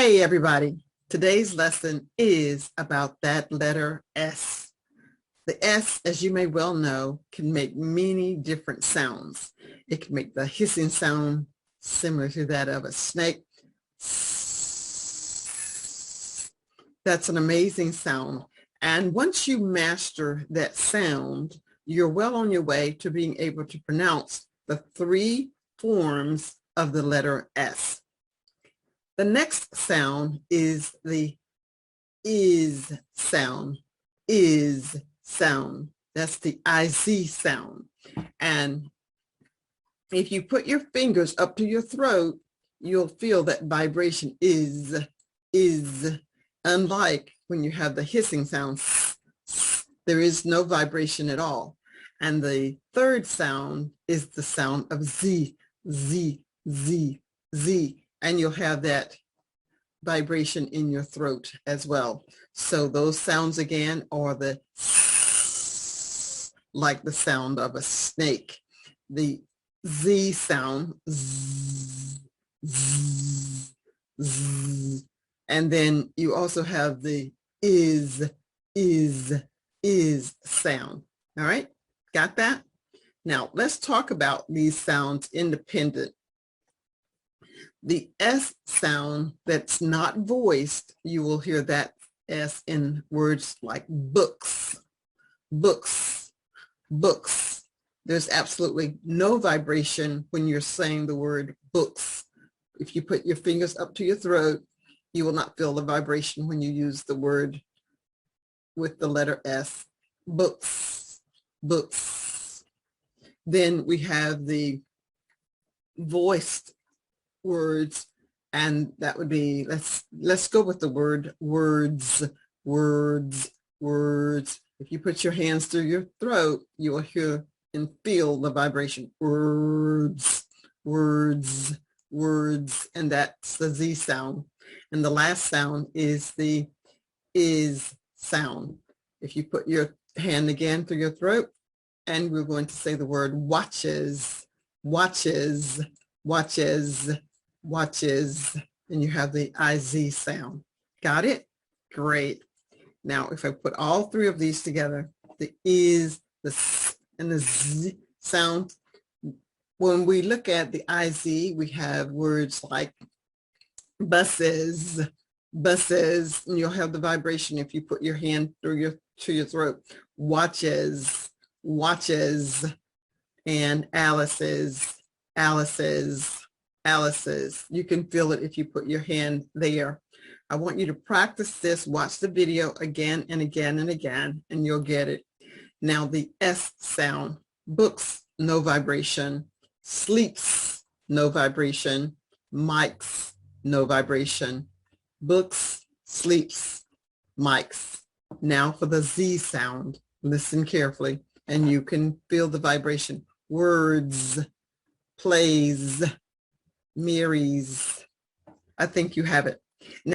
Hey everybody, today's lesson is about that letter S. The S, as you may well know, can make many different sounds. It can make the hissing sound similar to that of a snake. That's an amazing sound. And once you master that sound, you're well on your way to being able to pronounce the three forms of the letter S. The next sound is the is sound, is sound. That's the IZ sound. And if you put your fingers up to your throat, you'll feel that vibration is, unlike when you have the hissing sound, there is no vibration at all. And the third sound is the sound of Z, Z, Z, Z. And you'll have that vibration in your throat as well. So those sounds again are the like the sound of a snake. The Z sound, z, z, z. And then you also have the is sound. All right, got that? Now let's talk about these sounds independent. The S sound that's not voiced, you will hear that S in words like books, books, books. There's absolutely no vibration when you're saying the word books. If you put your fingers up to your throat, you will not feel the vibration when you use the word with the letter S, books, books. Then we have the voiced words, and that would be, let's go with the word words, words, words. If you put your hands through your throat, you will hear and feel the vibration, words, words, words, and that's the Z sound. And the last sound is the is sound. If you put your hand again through your throat, and we're going to say the word watches, watches, watches, watches, and you have the IZ sound. Got it? Great. Now, if I put all three of these together, the is, the s, and the z sound, when we look at the IZ, we have words like buses, buses, and you'll have the vibration if you put your hand through your throat. Watches, watches, and Alice's, Alice's, Alice's. You can feel it if you put your hand there. I want you to practice this, watch the video again and again and again, and you'll get it. Now the S sound, books, no vibration, sleeps, no vibration, mics, no vibration, books, sleeps, mics. Now for the Z sound, listen carefully, and you can feel the vibration, words, plays, marries. I think you have it. Now,